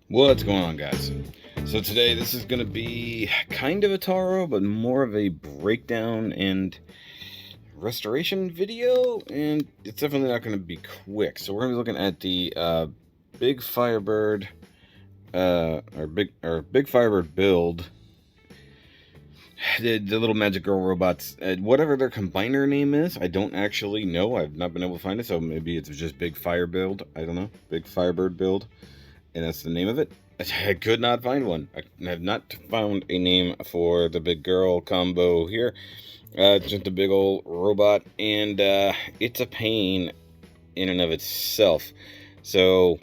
What's going on, guys? So today this is going to be kind of a T.A.R.O, but more of a breakdown and restoration video, and it's definitely not going to be quick. So we're going to be looking at the big FireBird, our big FireBird build. The little magic girl robots, whatever their combiner name is, I don't actually know. I've not been able to find it, so maybe it's just Big Fire Build. I don't know, Big FireBird Build, and that's the name of it. I could not find one. I have not found a name for the big girl combo here. It's just a big old robot, and it's a pain in and of itself. So,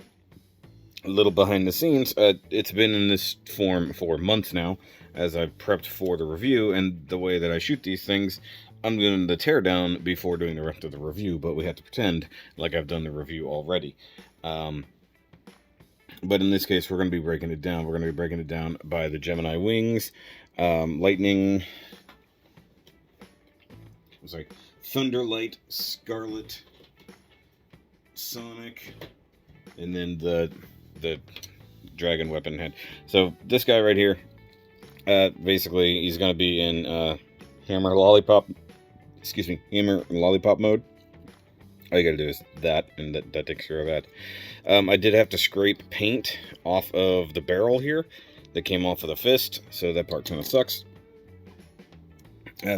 a little behind the scenes, it's been in this form for months now, as I've prepped for the review, and the way that I shoot these things, I'm doing the teardown before doing the rest of the review, but we have to pretend like I've done the review already. But in this case, we're going to be breaking it down. We're going to be breaking it down by the Gemini wings, lightning, Thunderlight, Scarlet, Sonic, and then the dragon weapon head. So this guy right here, basically, he's going to be in Hammer and Lollipop mode. All you gotta do is that, and that takes care of that. I did have to scrape paint off of the barrel here that came off of the fist, so that part kind of sucks.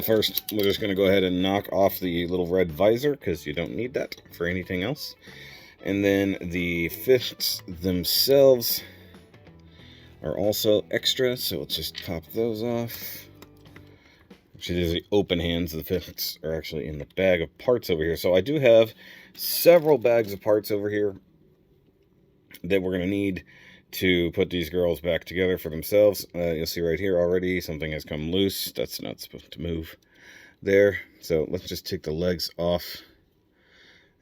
First, we're just gonna go ahead and knock off the little red visor, because you don't need that for anything else. And then the fists themselves are also extra, so let's just pop those off. Actually, there's the open hands. The fists are actually in the bag of parts over here. So I do have several bags of parts over here that we're going to need to put these girls back together for themselves. You'll see right here already something has come loose. That's not supposed to move there. So let's just take the legs off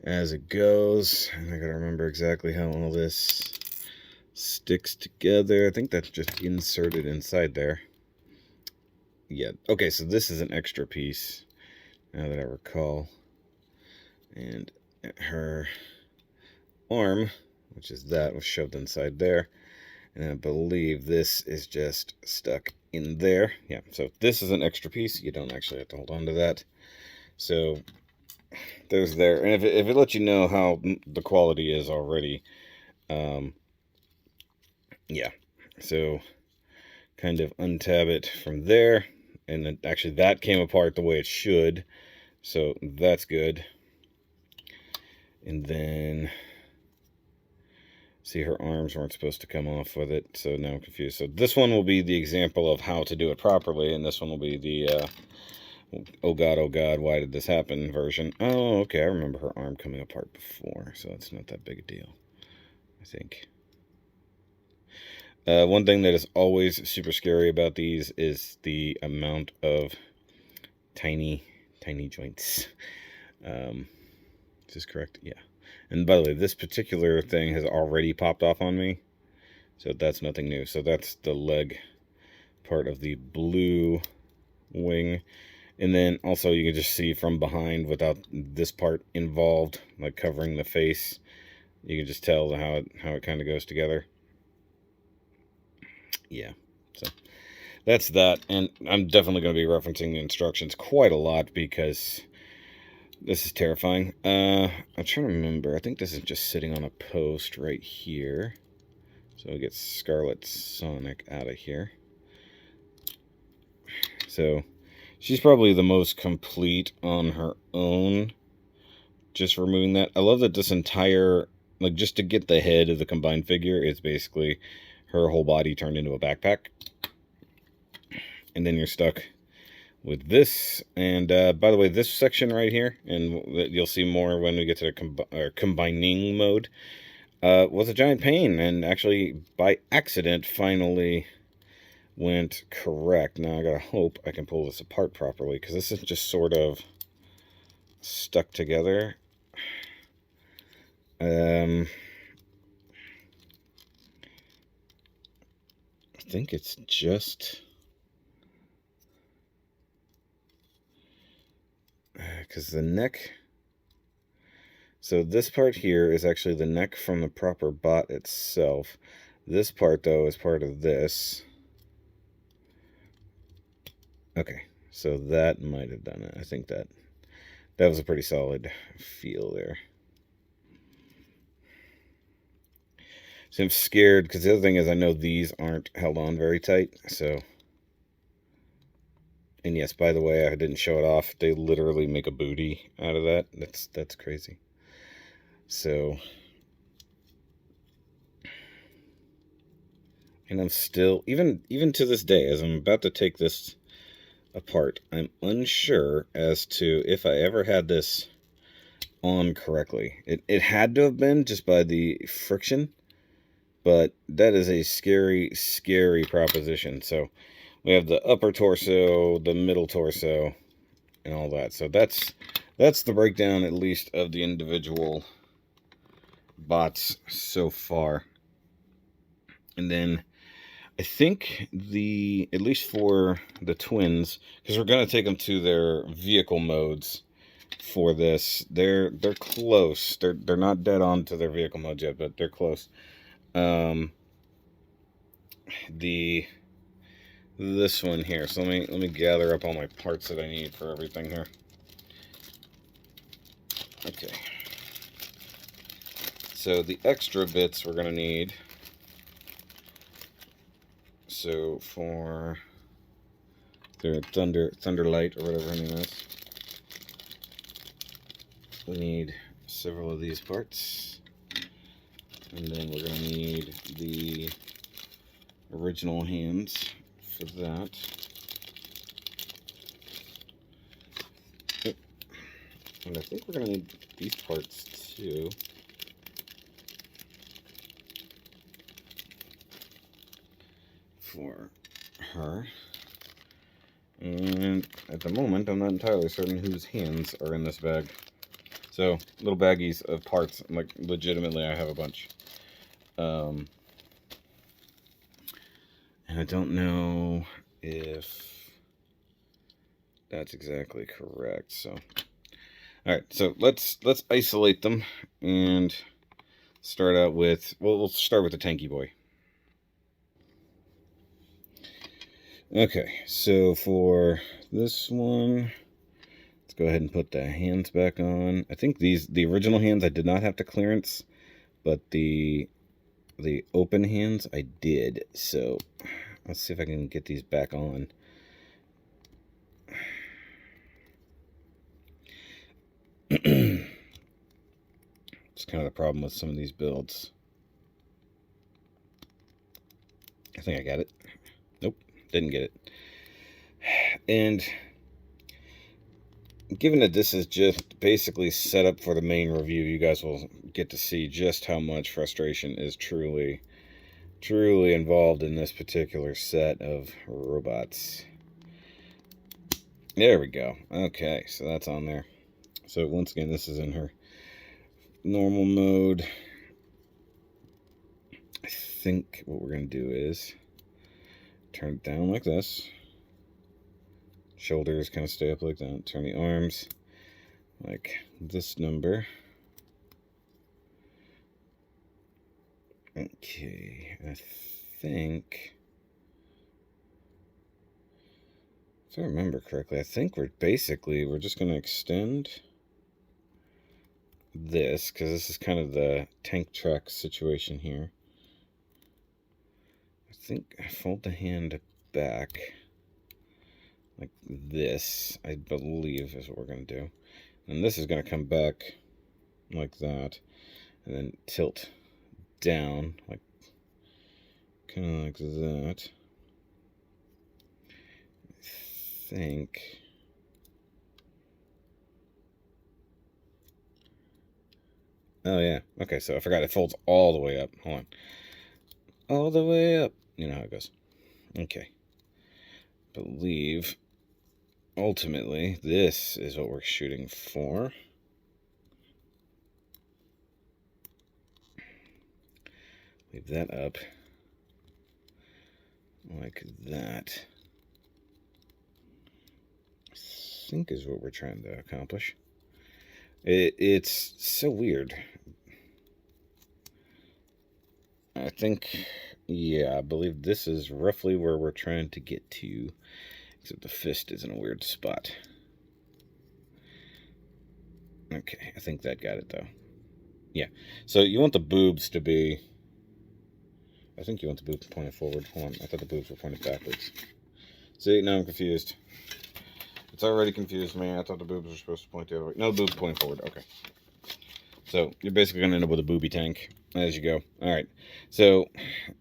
as it goes. And I got to remember exactly how all this sticks together. I think that's just inserted inside there. Yeah, okay, so this is an extra piece, now that I recall. And her arm, which is that, was shoved inside there. And I believe this is just stuck in there. Yeah, so this is an extra piece. You don't actually have to hold on to that. So there's there. And if it lets you know how the quality is already, yeah. So kind of untab it from there. And then actually that came apart the way it should. So that's good. And then, see, her arms weren't supposed to come off with it. So now I'm confused. So this one will be the example of how to do it properly. And this one will be the, oh God, why did this happen version. Oh, okay, I remember her arm coming apart before. So it's not that big a deal, I think. One thing that is always super scary about these is the amount of tiny joints. Is this correct? Yeah. And by the way, this particular thing has already popped off on me, so that's nothing new. So that's the leg part of the blue wing. And then also you can just see from behind, without this part involved, like covering the face, you can just tell how it kind of goes together. Yeah, so that's that. And I'm definitely going to be referencing the instructions quite a lot because this is terrifying. I'm trying to remember. I think this is just sitting on a post right here. So we'll get Scarlet Sonic out of here. So she's probably the most complete on her own. Just removing that. I love that this entire, like, just to get the head of the combined figure, it's basically her whole body turned into a backpack. And then you're stuck with this. And by the way, this section right here, and you'll see more when we get to the combining mode, was a giant pain, and actually by accident finally went correct. Now I gotta hope I can pull this apart properly, because this is just sort of stuck together. I think it's just because the neck, so this part here is actually the neck from the proper bot itself. This part, though, is part of this. Okay, so that might have done it. I think that was a pretty solid feel there. So I'm scared, because the other thing is I know these aren't held on very tight, so... And yes, by the way, I didn't show it off. They literally make a booty out of that. That's crazy. So... And I'm still, even to this day, as I'm about to take this apart, I'm unsure as to if I ever had this on correctly. It had to have been just by the friction, but that is a scary, scary proposition. So we have the upper torso, the middle torso, and all that. So that's the breakdown, at least, of the individual bots so far. And then I think at least for the twins, because we're going to take them to their vehicle modes for this, they're close. They're not dead on to their vehicle modes yet, but they're close. This one here. So let me gather up all my parts that I need for everything here. Okay. So the extra bits we're going to need. So for their Thunderlight, or whatever her name is, we need several of these parts. And then we're going to need the original hands for that. And I think we're going to need these parts too. For her. And at the moment, I'm not entirely certain whose hands are in this bag. So, little baggies of parts. Like, legitimately, I have a bunch. And I don't know if that's exactly correct. So, alright, so let's isolate them and start out with, well, we'll start with the tanky boy. Okay, so for this one, let's go ahead and put the hands back on. I think the original hands I did not have to clearance, but the open hands I did. So let's see if I can get these back on. It's kind of the problem with some of these builds. I think I got it. Nope, didn't get it. And given that this is just basically set up for the main review, you guys will get to see just how much frustration is truly involved in this particular set of robots. There we go. Okay, so that's on there. So once again, this is in her normal mode. I think what we're going to do is turn it down like this. Shoulders kind of stay up like that. Turn the arms like this number. Okay, I think, if I remember correctly, I think we're just going to extend this, because this is kind of the tank truck situation here. I think I fold the hand back like this, I believe is what we're going to do. And this is going to come back like that, and then tilt down, like kind of like that. I think. Oh yeah, okay, so I forgot it folds all the way up. Hold on. All the way up. You know how it goes. Okay. Believe ultimately this is what we're shooting for. Leave that up like that. I think is what we're trying to accomplish. It's so weird. I think Yeah, I believe this is roughly where we're trying to get to, except the fist is in a weird spot. Okay, I think that got it, though. Yeah, so you want the boobs to be... I think you want the boobs pointed forward. Hold on, I thought the boobs were pointed backwards. See, now I'm confused. It's already confused me. I thought the boobs were supposed to point the other way. No, the boobs pointing forward. Okay. So you're basically going to end up with a booby tank as you go. All right. So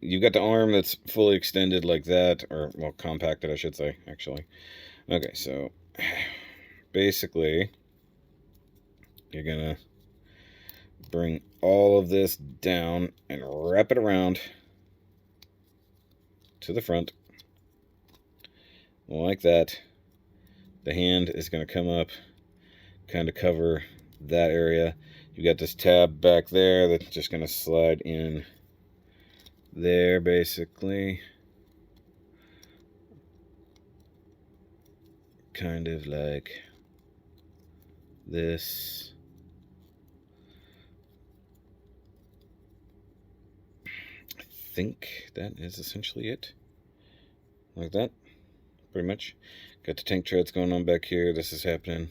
you've got the arm that's fully extended like that, or, well, compacted, I should say, actually. Okay, so basically you're going to bring all of this down and wrap it around to the front like that. The hand is going to come up, kind of cover that area. You got this tab back there that's just going to slide in there, basically. Kind of like this. I think that is essentially it. Like that, pretty much. Got the tank treads going on back here. This is happening.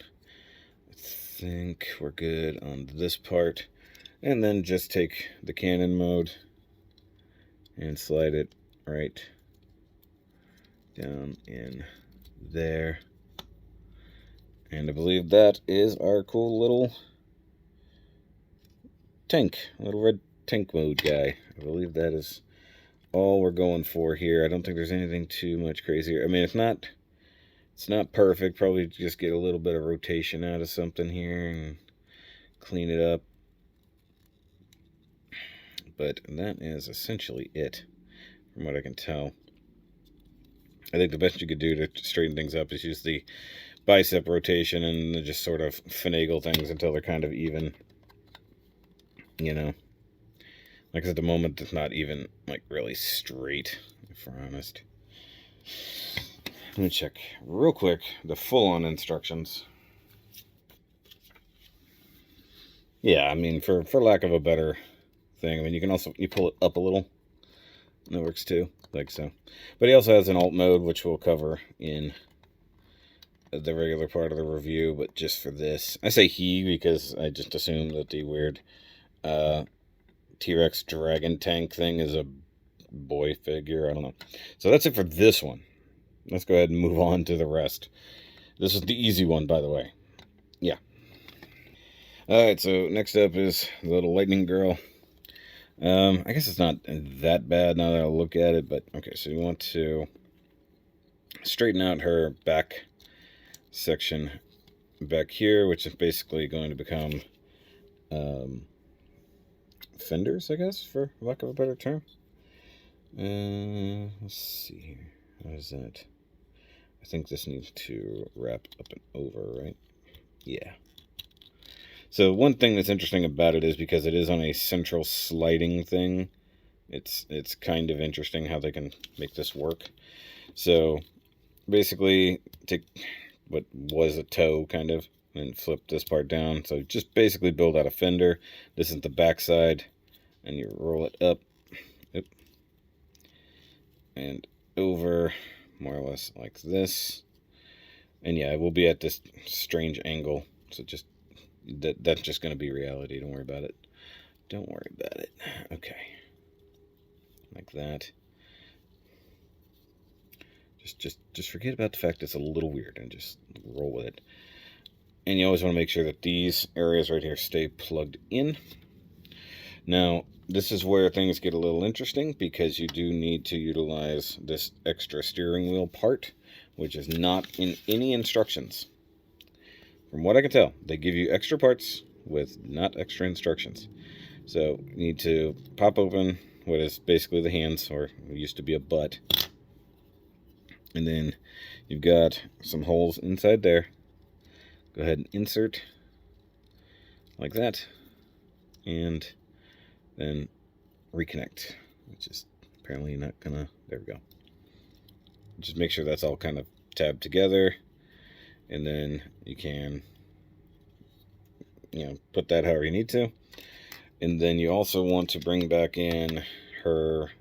I think we're good on this part. And then just take the cannon mode and slide it right down in there. And I believe that is our cool little tank, little red tank mode guy. I believe that is all we're going for here. I don't think there's anything too much crazier. I mean, it's not perfect. Probably just get a little bit of rotation out of something here and clean it up. But that is essentially it, from what I can tell. I think the best you could do to straighten things up is use the bicep rotation and just sort of finagle things until they're kind of even. You know, like at the moment it's not even like really straight, if we're honest. Let me check real quick the full-on instructions. Yeah, I mean, for lack of a better thing, I mean, you can also, you pull it up a little, and that works too, like so. But he also has an alt mode, which we'll cover in the regular part of the review, but just for this, I say he because I just assume that the weird T-Rex dragon tank thing is a boy figure. I don't know. So that's it for this one. Let's go ahead and move on to the rest. This is the easy one, by the way. Yeah. Alright, so next up is the little lightning girl. I guess it's not that bad now that I look at it, but okay, so you want to straighten out her back section back here, which is basically going to become fenders, I guess, for lack of a better term. Let's see here. How is that? I think this needs to wrap up and over, right? Yeah. So one thing that's interesting about it is because it is on a central sliding thing, it's kind of interesting how they can make this work. So basically take what was a toe kind of and flip this part down. So just basically build out a fender. This is the back side, and you roll it up. Oop, and over, more or less like this. And yeah, it will be at this strange angle. So just that's just going to be reality. Don't worry about it. Don't worry about it. Okay. Like that. Just forget about the fact it's a little weird and just roll with it. And you always want to make sure that these areas right here stay plugged in. Now, this is where things get a little interesting because you do need to utilize this extra steering wheel part, which is not in any instructions. From what I can tell, they give you extra parts with not extra instructions. So you need to pop open what is basically the hands, or it used to be a butt. And then you've got some holes inside there. Go ahead and insert like that. And then reconnect, which is apparently not gonna, there we go. Just make sure that's all kind of tabbed together. And then you can, put that however you need to. And then you also want to bring back in her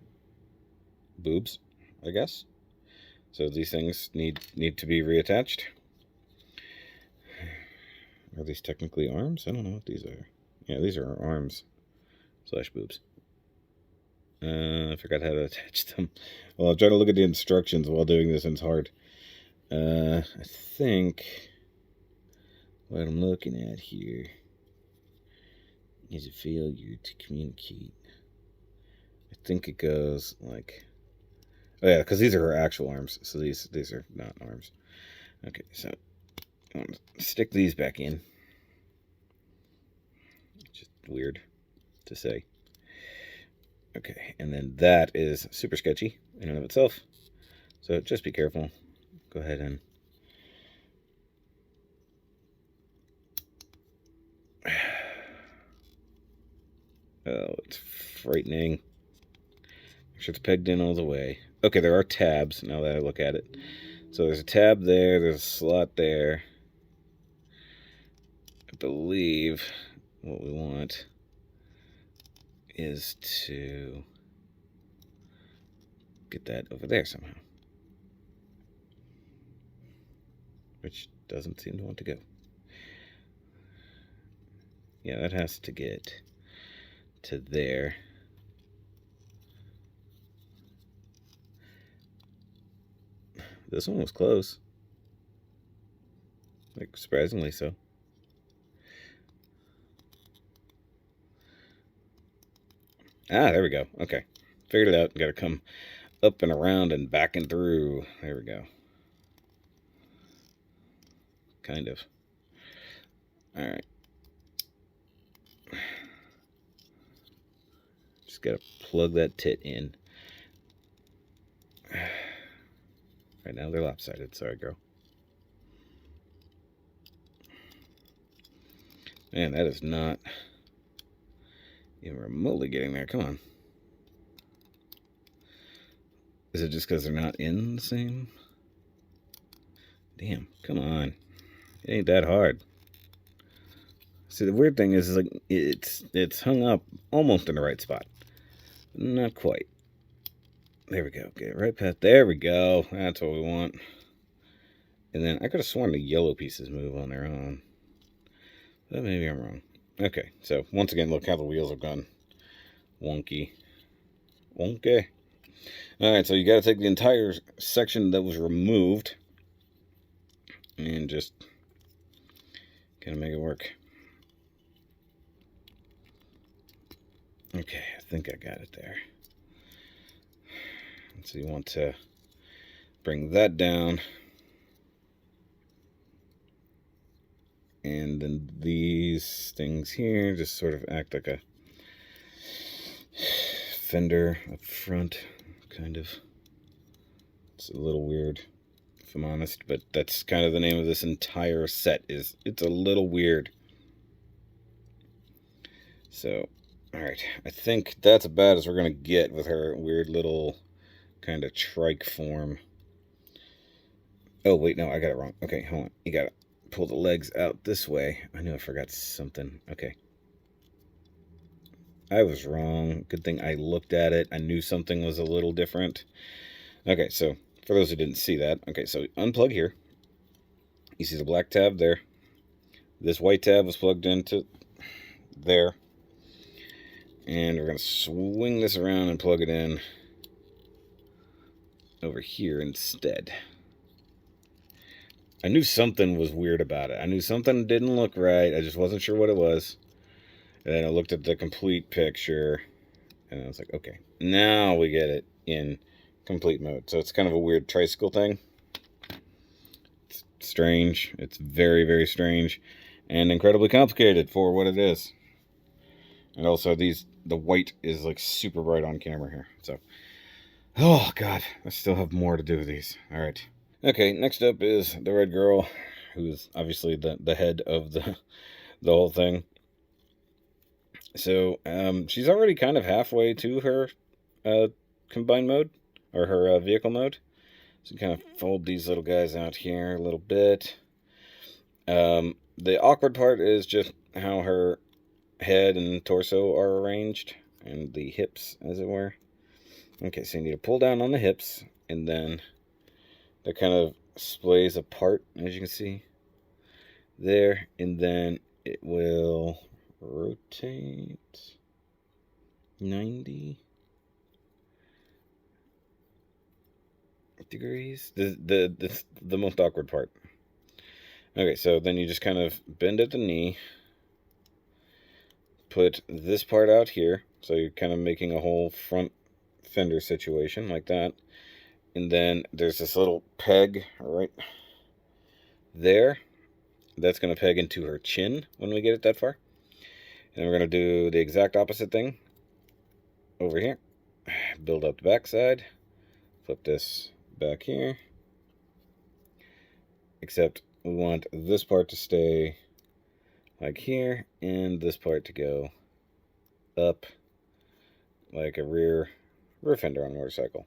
boobs, I guess. So these things need to be reattached. Are these technically arms? I don't know what these are. Yeah, these are arms / boobs. I forgot how to attach them. Well, I'm trying to look at the instructions while doing this, and it's hard. I think what I'm looking at here is a failure to communicate. I think it goes like... Oh yeah, because these are her actual arms, so these are not arms. Okay, so I'm going to stick these back in. Just weird to say. Okay, and then that is super sketchy in and of itself. So just be careful. Go ahead and... Oh, it's frightening. Make sure it's pegged in all the way. Okay, there are tabs now that I look at it. So there's a tab there, there's a slot there. I believe what we want is to get that over there somehow. Which doesn't seem to want to go. Yeah, that has to get to there. This one was close. Like, surprisingly so. Ah, there we go. Okay. Figured it out. Gotta come up and around and back and through. There we go. Kind of. Alright. Just gotta plug that tit in. Right now they're lopsided. Sorry, girl. Man, that is not even remotely getting there. Come on. Is it just because they're not in the same? Damn, come on. It ain't that hard. See, the weird thing is like it's hung up almost in the right spot. Not quite. There we go. Get right past. There we go. That's what we want. And then I could have sworn the yellow pieces move on their own. But maybe I'm wrong. Okay, so once again, look how the wheels have gone wonky. Wonky. Alright, so you got to take the entire section that was removed and just kind of make it work. Okay, I think I got it there. So you want to bring that down. And then these things here just sort of act like a fender up front, kind of. It's a little weird, if I'm honest, but that's kind of the name of this entire set. It's a little weird. So, alright, I think that's about as we're going to get with her weird little kind of trike form. Oh, wait, no, I got it wrong. Okay, hold on. You got to pull the legs out this way. I knew I forgot something. Okay. I was wrong. Good thing I looked at it. I knew something was a little different. Okay, so for those who didn't see that, okay, so unplug here. You see the black tab there. This white tab was plugged into there. And we're going to swing this around and plug it in over here instead. I knew something was weird about it. I knew something didn't look right. I just wasn't sure what it was. And then I looked at the complete picture, and I was like, okay, now we get it in complete mode. So it's kind of a weird tricycle thing. It's strange. It's very, very strange and incredibly complicated for what it is. And also the white is like super bright on camera here. So, oh God, I still have more to do with these. All right. Okay, next up is the red girl, who's obviously the head of the whole thing. So, she's already kind of halfway to her combined mode, or her vehicle mode. So kind of fold these little guys out here a little bit. The awkward part is just how her head and torso are arranged, and the hips, as it were. Okay, so you need to pull down on the hips, and then that kind of splays apart, as you can see there, and then it will rotate 90 degrees. The most awkward part. Okay, so then you just kind of bend at the knee, put this part out here, so you're kind of making a whole front fender situation like that, and then there's this little peg right there that's going to peg into her chin when we get it that far. And we're going to do the exact opposite thing over here. Build up the back side, flip this back here, except we want this part to stay like here, and this part to go up like a rear fender on a motorcycle.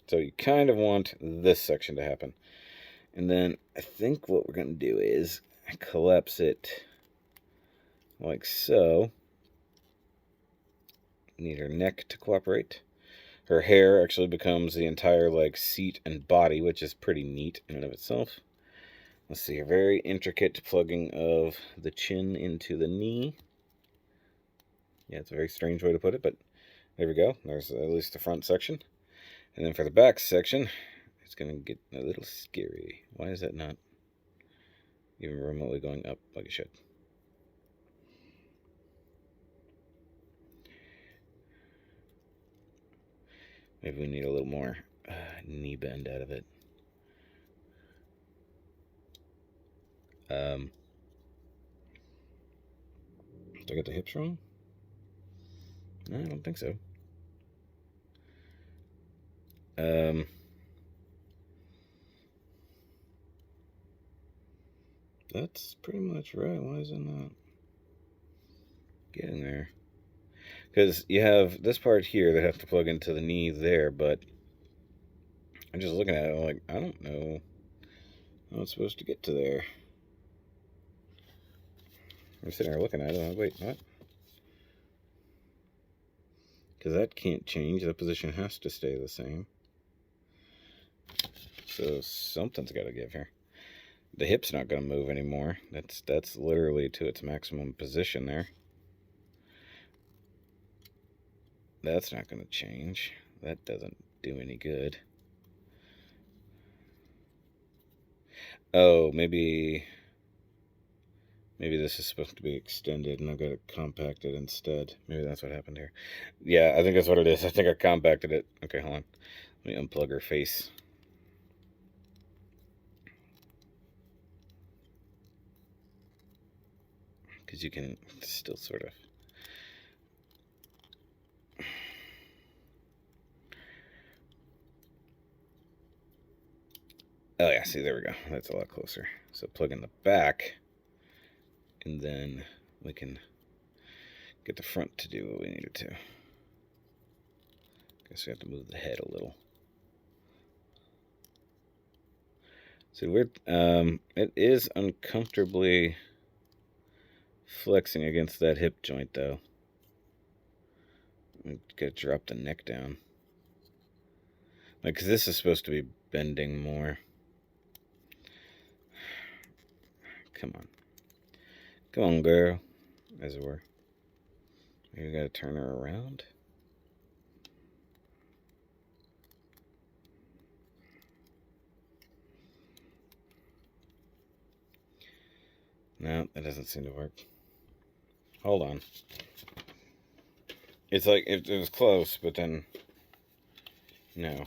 So you kind of want this section to happen. And then I think what we're going to do is collapse it like so. Need her neck to cooperate. Her hair actually becomes the entire like seat and body, which is pretty neat in and of itself. Let's see, a very intricate plugging of the chin into the knee. Yeah, it's a very strange way to put it, but there we go. There's at least the front section. And then for the back section, it's going to get a little scary. Why is that not even remotely going up like it should? Maybe we need a little more knee bend out of it. Did I get the hips wrong? No, I don't think so. That's pretty much right. Why is it not getting there? Because you have this part here that has to plug into the knee there, but I'm just looking at it, I'm like, I don't know how it's supposed to get to there. I'm sitting there looking at it, I'm like, wait, what? Because that can't change. That position has to stay the same. So something's got to give here. The hip's not going to move anymore. That's literally to its maximum position there. That's not going to change. That doesn't do any good. Oh, maybe this is supposed to be extended and I've got it compacted instead. Maybe that's what happened here. Yeah, I think that's what it is. I think I compacted it. Okay, hold on. Let me unplug her face. Because you can still sort of... Oh yeah, see, there we go. That's a lot closer. So plug in the back, and then we can get the front to do what we need it to. Guess we have to move the head a little. So it is uncomfortably flexing against that hip joint, though. I'm gonna drop the neck down. Like, 'cause this is supposed to be bending more. Come on. Come on, girl. As it were. Maybe we gotta turn her around. No, that doesn't seem to work. Hold on. It's like, it was close, but then... No.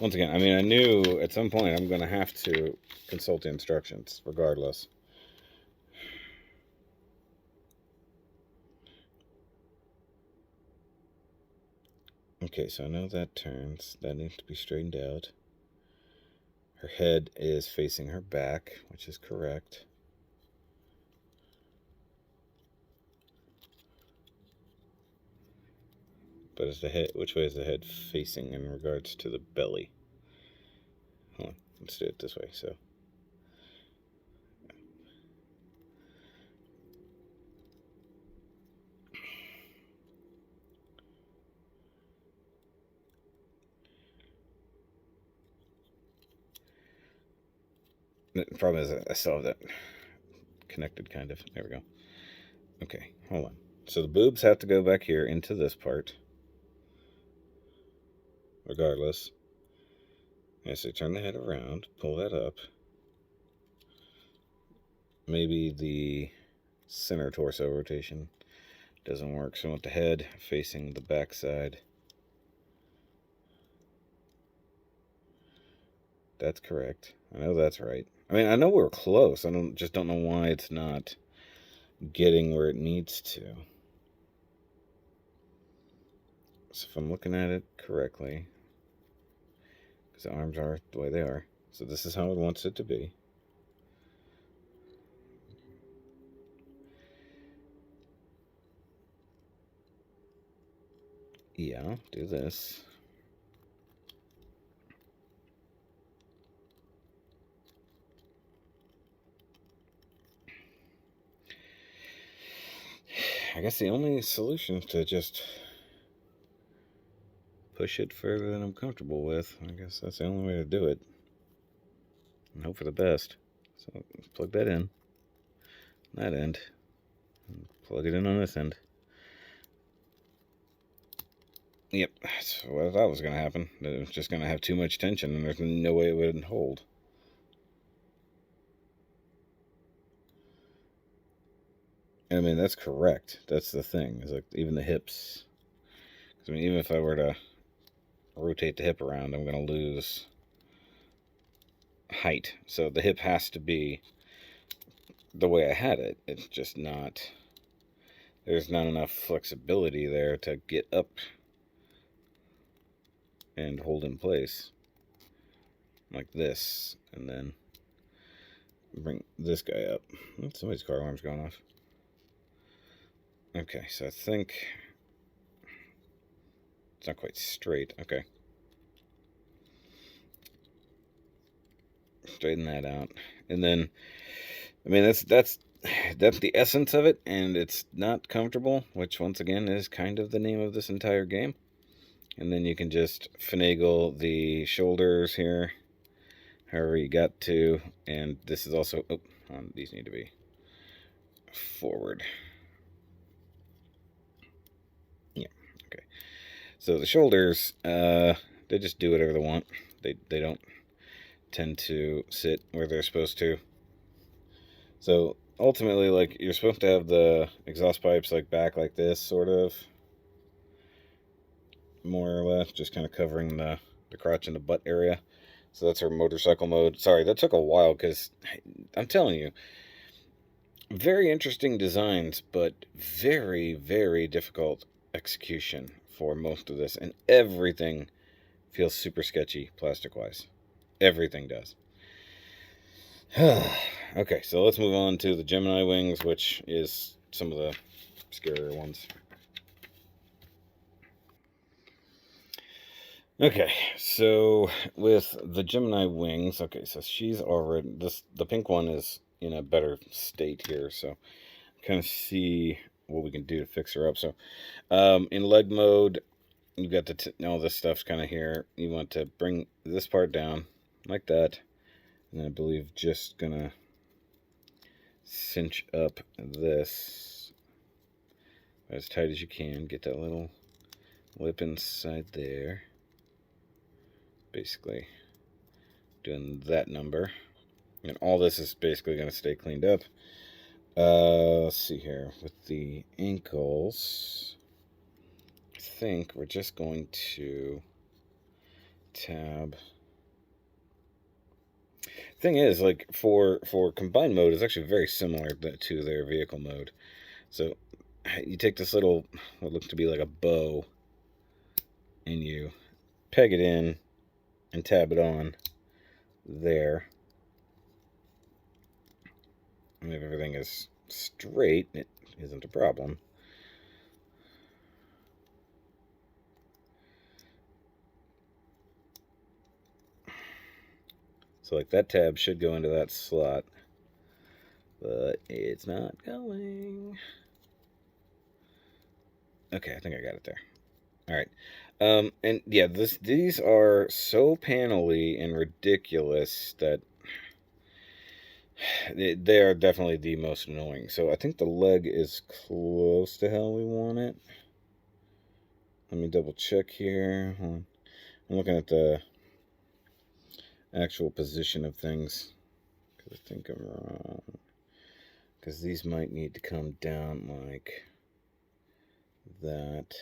Once again, I mean, I knew at some point I'm going to have to consult the instructions, regardless. Okay, so I know that turns. That needs to be straightened out. Her head is facing her back, which is correct. But is the head, which way is the head facing in regards to the belly? Hold on, let's do it this way, so. The problem is I still have that connected, kind of. There we go. Okay, hold on. So the boobs have to go back here into this part. Regardless. Okay, so turn the head around, pull that up. Maybe the center torso rotation doesn't work, so I want the head facing the back side. That's correct. I know that's right. I mean, I know we're close. I just don't know why it's not getting where it needs to. So if I'm looking at it correctly, because the arms are the way they are, so this is how it wants it to be. Yeah, do this. I guess the only solution is to just push it further than I'm comfortable with. I guess that's the only way to do it. And hope for the best. So let's plug that in. That end. And plug it in on this end. Yep, that's what I thought was going to happen. It was just going to have too much tension, and there's no way it would hold. I mean, that's correct. That's the thing. Is like even the hips. I mean, even if I were to rotate the hip around, I'm going to lose height. So the hip has to be the way I had it. It's just not. There's not enough flexibility there to get up and hold in place like this, and then bring this guy up. Somebody's car alarm's going off. Okay, so I think it's not quite straight. Okay. Straighten that out. And then, I mean, that's the essence of it, and it's not comfortable, which once again is kind of the name of this entire game. And then you can just finagle the shoulders here, however you got to. And this is also, these need to be forward. Yeah, okay. So the shoulders, they just do whatever they want. They don't tend to sit where they're supposed to. So ultimately, like, you're supposed to have the exhaust pipes like back like this, sort of, more or less, just kind of covering the crotch and the butt area. So that's our motorcycle mode. Sorry, that took a while because I'm telling you, very interesting designs, but very, very difficult execution for most of this. And everything feels super sketchy plastic-wise. Everything does. Okay, so let's move on to the Gemini wings, which is some of the scarier ones. Okay, so with the Gemini wings, okay, so she's already, the pink one is in a better state here, so kind of see what we can do to fix her up. So in leg mode, you've got all this stuff's kind of here. You want to bring this part down like that, and I believe just gonna cinch up this as tight as you can. Get that little lip inside there. Basically doing that number, and all this is basically going to stay cleaned up. Let's see here with the ankles. I think we're just going to tab. Thing is, like, for combined mode, it's actually very similar to their vehicle mode. So you take this little, what looks to be like a bow, and you peg it in and tab it on there. And if everything is straight, it isn't a problem. So like that tab should go into that slot, but it's not going. Okay, I think I got it there. All right. And yeah, these are so panelly and ridiculous that They are definitely the most annoying. So I think the leg is close to how we want it. Let me double check here. I'm looking at the actual position of things, because I think I'm wrong. Because these might need to come down like that.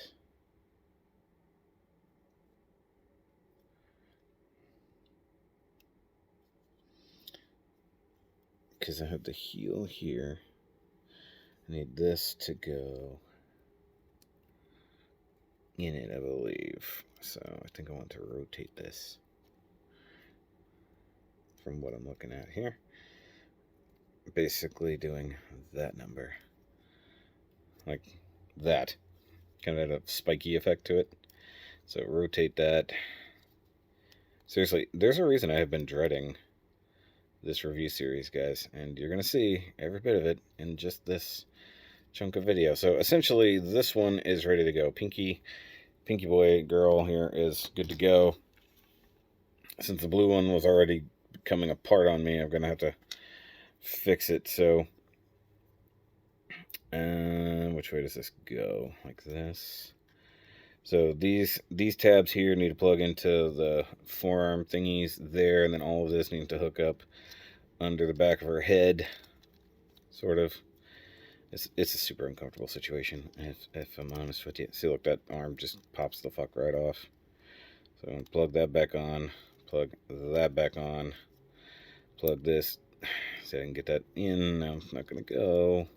Because I have the heel here. I need this to go in it, I believe. So I think I want to rotate this from what I'm looking at here. Basically doing that number. Like that. Kind of had a spiky effect to it. So rotate that. Seriously, there's a reason I have been dreading this review series, guys. And you're going to see every bit of it in just this chunk of video. So essentially, this one is ready to go. Pinky boy girl here is good to go. Since the blue one was already coming apart on me, I'm going to have to fix it. So, which way does this go? Like this. So these tabs here need to plug into the forearm thingies there, and then all of this needs to hook up under the back of her head, sort of. It's a super uncomfortable situation, if I'm honest with you. See, look, that arm just pops the fuck right off. So I'm going to plug that back on, plug that back on, plug this. See, I can get that in. Now it's not going to go.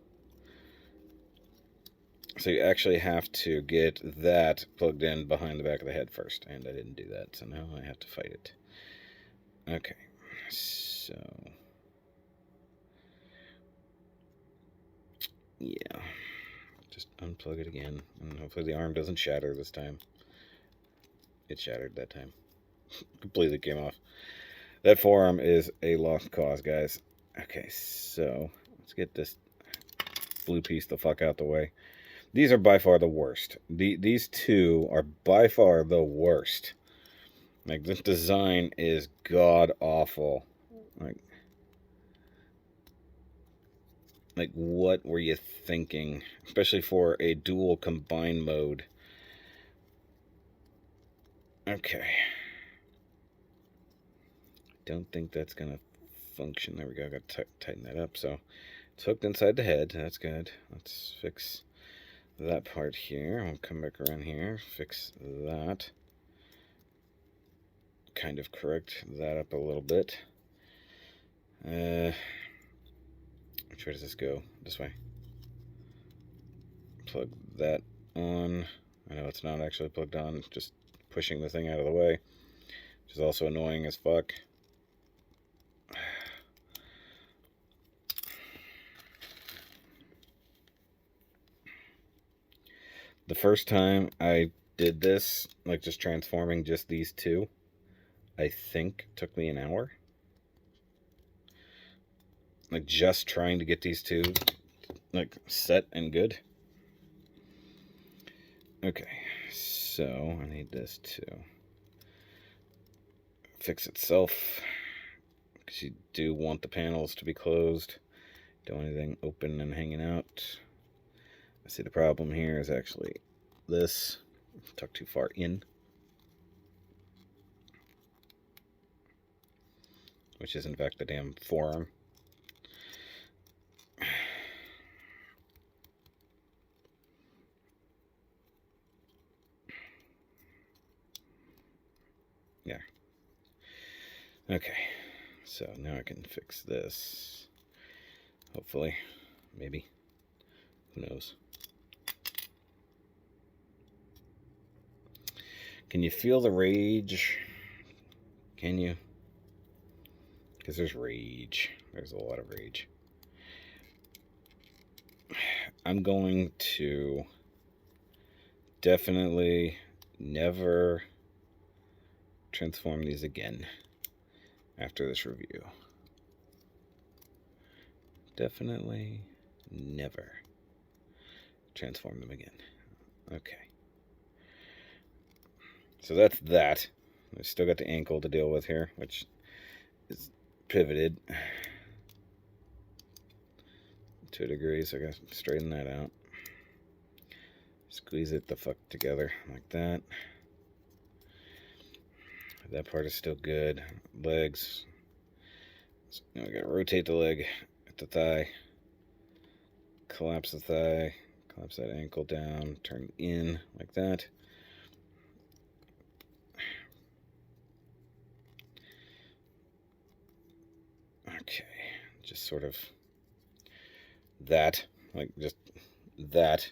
So you actually have to get that plugged in behind the back of the head first, and I didn't do that, so now I have to fight it. Okay, so yeah, just unplug it again, and hopefully the arm doesn't shatter this time. It shattered that time. Completely came off. That forearm is a lost cause, guys. Okay, so let's get this blue piece the fuck out the way. These are by far the worst. These two are by far the worst. Like, this design is god awful. Like, what were you thinking? Especially for a dual combine mode. Okay. Don't think that's gonna function. There we go. I gotta tighten that up. So it's hooked inside the head. That's good. Let's fix that part here. I'll come back around here. Fix that. Kind of correct that up a little bit. Which way does this go? This way. Plug that on. I know it's not actually plugged on, just pushing the thing out of the way, which is also annoying as fuck. The first time I did this, like just transforming just these two, I think took me an hour. Like just trying to get these two like set and good. Okay, so I need this to fix itself, because you do want the panels to be closed. Don't want anything open and hanging out. I see the problem here is actually this. Tucked too far in. Which is in fact the damn forearm. Yeah. Okay. So now I can fix this. Hopefully. Maybe. Who knows? Can you feel the rage? Can you? Because there's rage. There's a lot of rage. I'm going to definitely never transform these again after this review. Definitely never transform them again. Okay. So that's that. I've still got the ankle to deal with here, which is pivoted. 2 degrees. I gotta straighten that out. Squeeze it the fuck together like that. That part is still good. Legs. So now we gotta rotate the leg at the thigh. Collapse the thigh. Collapse that ankle down. Turn in like that. Okay. Just sort of that. Like just that.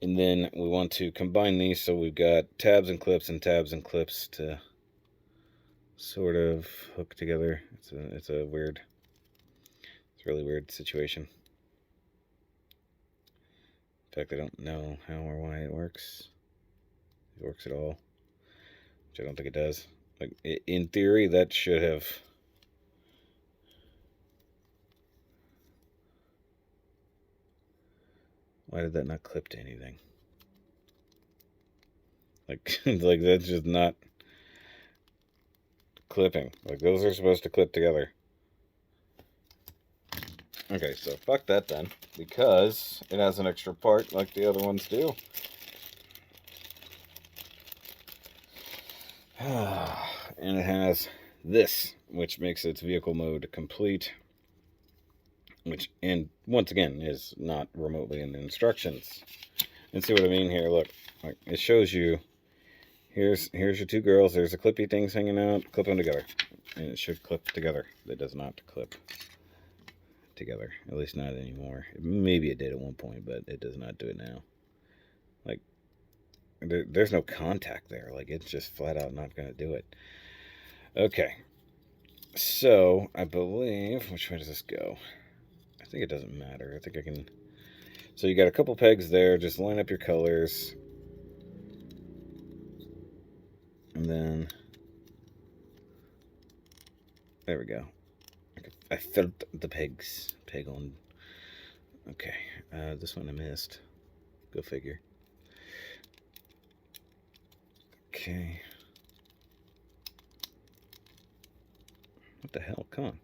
And then we want to combine these, so we've got tabs and clips to sort of hook together. It's a really weird situation. In fact, I don't know how or why it works. If it works at all, which I don't think it does. Like, in theory, that should have... Why did that not clip to anything? Like, like that's just not clipping. Like, those are supposed to clip together. Okay, so fuck that then, because it has an extra part like the other ones do. And it has this, which makes its vehicle mode complete, which, and once again, is not remotely in the instructions. And see what I mean here? Look, like, it shows you, here's your 2 girls, there's the clippy things hanging out, clip them together. And it should clip together. It does not clip together, at least not anymore. Maybe it did at one point, but it does not do it now. Like, there's no contact there. Like, it's just flat out not going to do it. Okay, so I believe, which way does this go? I think it doesn't matter. I think I can. So you got a couple pegs there. Just line up your colors, and then there we go. I felt the pegs. Peg on. Okay, this one I missed. Go figure. Okay. What the hell? Come on.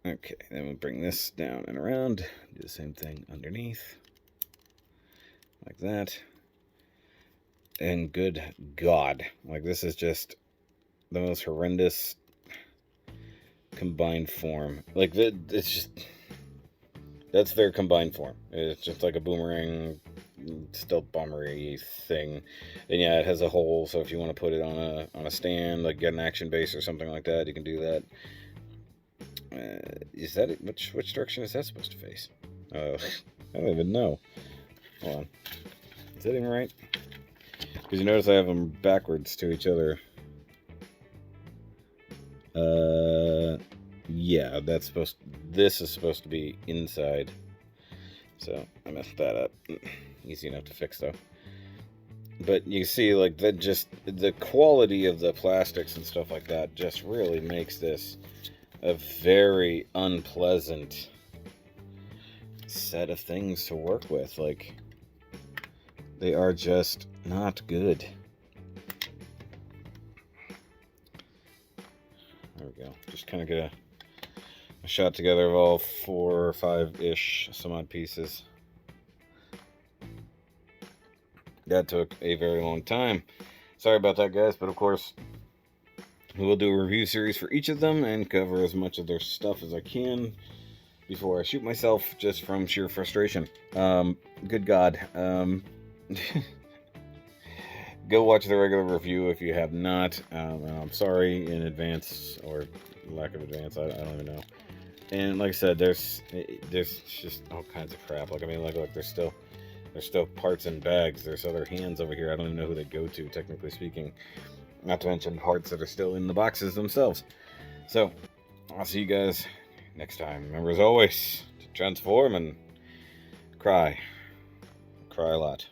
Okay, then we bring this down and around. Do the same thing underneath. Like that. And good God. Like, this is just the most horrendous combined form. Like, it's just... That's their combined form. It's just like a boomerang, stealth bombery thing. And yeah, it has a hole, so if you want to put it on a stand, like get an action base or something like that, you can do that. Is that it? Which direction is that supposed to face? I don't even know. Hold on. Is that even right? Because you notice I have them backwards to each other. Yeah, that's supposed. This is supposed to be inside. So I messed that up. Easy enough to fix though. But you see, like, that, just the quality of the plastics and stuff like that just really makes this a very unpleasant set of things to work with. Like, they are just not good. There we go. Just kind of get a shot together of all 4 or 5-ish some odd pieces. That took a very long time. Sorry about that, guys, but of course we'll do a review series for each of them and cover as much of their stuff as I can before I shoot myself, just from sheer frustration. Good God. Go watch the regular review if you have not. I'm sorry in advance, or lack of advance, I don't even know. And like I said, there's just all kinds of crap. Like, I mean, like, look, there's still parts in bags. There's other hands over here. I don't even know who they go to, technically speaking. Not to mention parts that are still in the boxes themselves. So, I'll see you guys next time. Remember, as always, to transform and cry. Cry a lot.